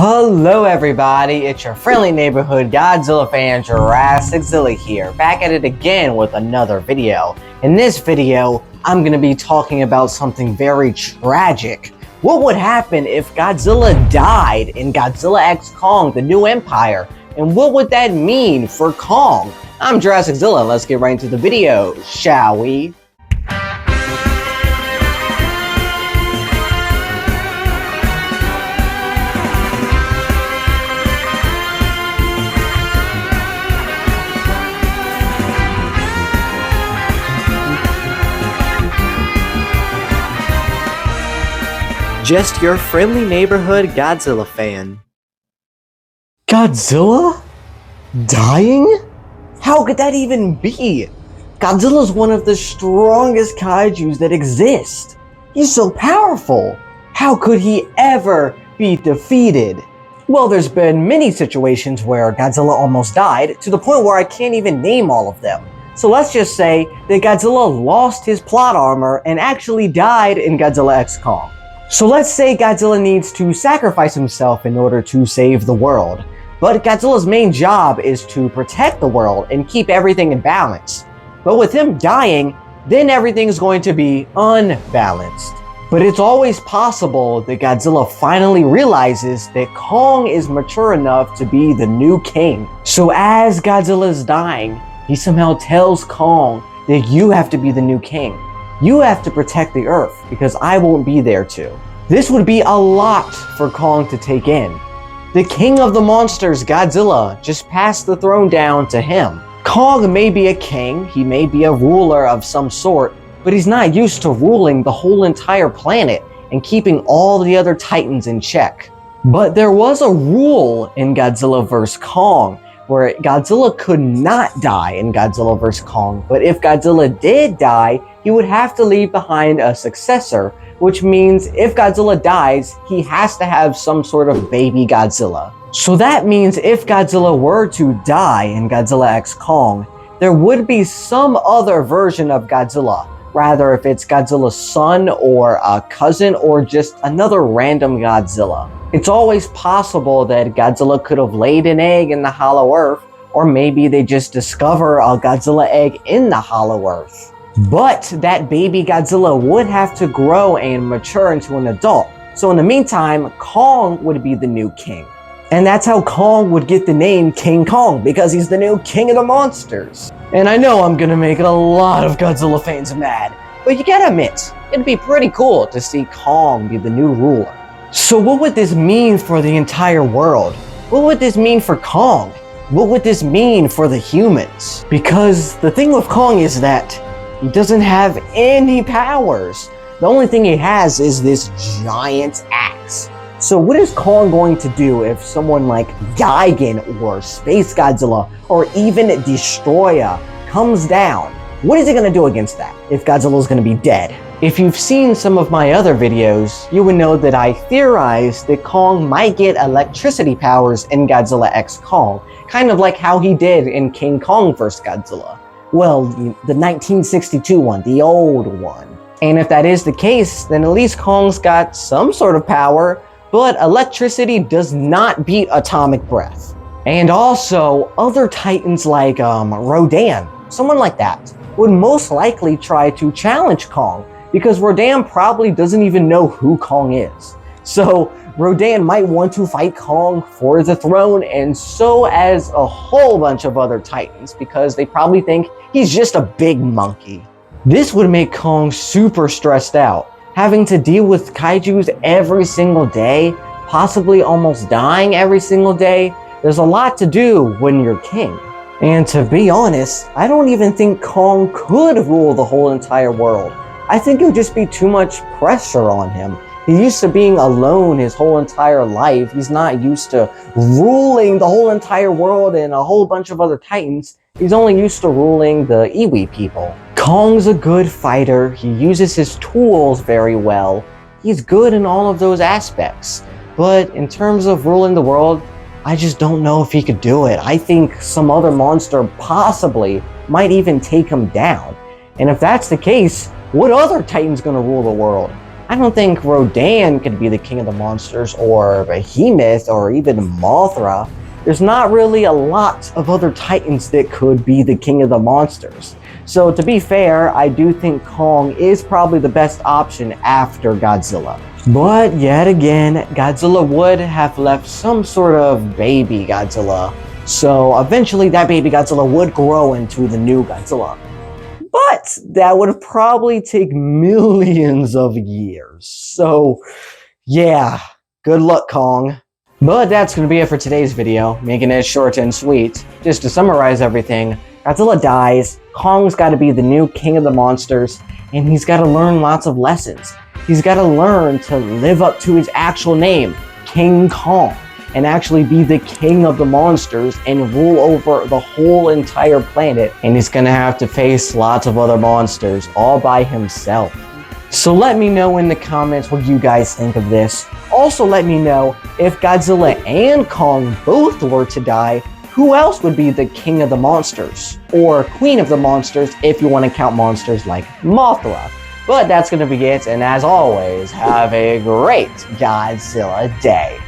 Hello everybody, it's your friendly neighborhood Godzilla fan JurassicZilla here, back at it again with another video. In this video, I'm going to be talking about something very tragic. What would happen if Godzilla died in Godzilla x Kong: The New Empire? And what would that mean for Kong? I'm JurassicZilla, let's get right into the video, shall we? Just your friendly neighborhood Godzilla fan. Godzilla? Dying? How could that even be? Godzilla's one of the strongest kaijus that exist. He's so powerful. How could he ever be defeated? Well, there's been many situations where Godzilla almost died, to the point where I can't even name all of them. So let's just say that Godzilla lost his plot armor and actually died in Godzilla x Kong. So let's say Godzilla needs to sacrifice himself in order to save the world. But Godzilla's main job is to protect the world and keep everything in balance. But with him dying, then everything's going to be unbalanced. But it's always possible that Godzilla finally realizes that Kong is mature enough to be the new king. So as Godzilla's dying, he somehow tells Kong that you have to be the new king. You have to protect the Earth, because I won't be there to. This would be a lot for Kong to take in. The king of the monsters, Godzilla, just passed the throne down to him. Kong may be a king, he may be a ruler of some sort, but he's not used to ruling the whole entire planet and keeping all the other titans in check. But there was a rule in Godzilla vs. Kong, where Godzilla could not die in Godzilla vs. Kong, but if Godzilla did die, he would have to leave behind a successor, which means if Godzilla dies, he has to have some sort of baby Godzilla. So that means if Godzilla were to die in Godzilla x Kong, there would be some other version of Godzilla, rather if it's Godzilla's son or a cousin or just another random Godzilla. It's always possible that Godzilla could have laid an egg in the Hollow Earth, or maybe they just discover a Godzilla egg in the Hollow Earth. But that baby Godzilla would have to grow and mature into an adult. So in the meantime, Kong would be the new king. And that's how Kong would get the name King Kong, because he's the new king of the monsters. And I know I'm gonna make a lot of Godzilla fans mad, but you gotta admit, it'd be pretty cool to see Kong be the new ruler. So what would this mean for the entire world? What would this mean for Kong? What would this mean for the humans? Because the thing with Kong is that he doesn't have any powers. The only thing he has is this giant axe. So what is Kong going to do if someone like Gigan or Space Godzilla or even Destroyer comes down? What is he going to do against that if Godzilla's going to be dead? If you've seen some of my other videos, you would know that I theorized that Kong might get electricity powers in Godzilla x Kong, kind of like how he did in King Kong vs. Godzilla. Well, the 1962 one, the old one. And if that is the case, then at least Kong's got some sort of power, but electricity does not beat atomic breath. And also, other titans like Rodan, someone like that, would most likely try to challenge Kong, because Rodan probably doesn't even know who Kong is. So Rodan might want to fight Kong for the throne, and so as a whole bunch of other titans, because they probably think he's just a big monkey. This would make Kong super stressed out, having to deal with kaijus every single day, possibly almost dying every single day. There's a lot to do when you're king. And to be honest, I don't even think Kong could rule the whole entire world. I think it would just be too much pressure on him. He's used to being alone his whole entire life. He's not used to ruling the whole entire world and a whole bunch of other titans. He's only used to ruling the Iwi people. Kong's a good fighter. He uses his tools very well. He's good in all of those aspects. But in terms of ruling the world, I just don't know if he could do it. I think some other monster possibly might even take him down. And if that's the case, what other titan's gonna rule the world? I don't think Rodan could be the king of the monsters, or Behemoth, or even Mothra. There's not really a lot of other titans that could be the king of the monsters. So to be fair, I do think Kong is probably the best option after Godzilla. But yet again, Godzilla would have left some sort of baby Godzilla. So eventually that baby Godzilla would grow into the new Godzilla. But that would probably take millions of years. So yeah, good luck, Kong. But that's going to be it for today's video, making it short and sweet. Just to summarize everything, Godzilla dies, Kong's got to be the new king of the monsters, and he's got to learn lots of lessons. He's got to learn to live up to his actual name, King Kong, and actually be the king of the monsters and rule over the whole entire planet. And he's going to have to face lots of other monsters all by himself. So let me know in the comments what you guys think of this. Also let me know if Godzilla and Kong both were to die, who else would be the king of the monsters? Or queen of the monsters if you want to count monsters like Mothra. But that's going to be it, and as always, have a great Godzilla day.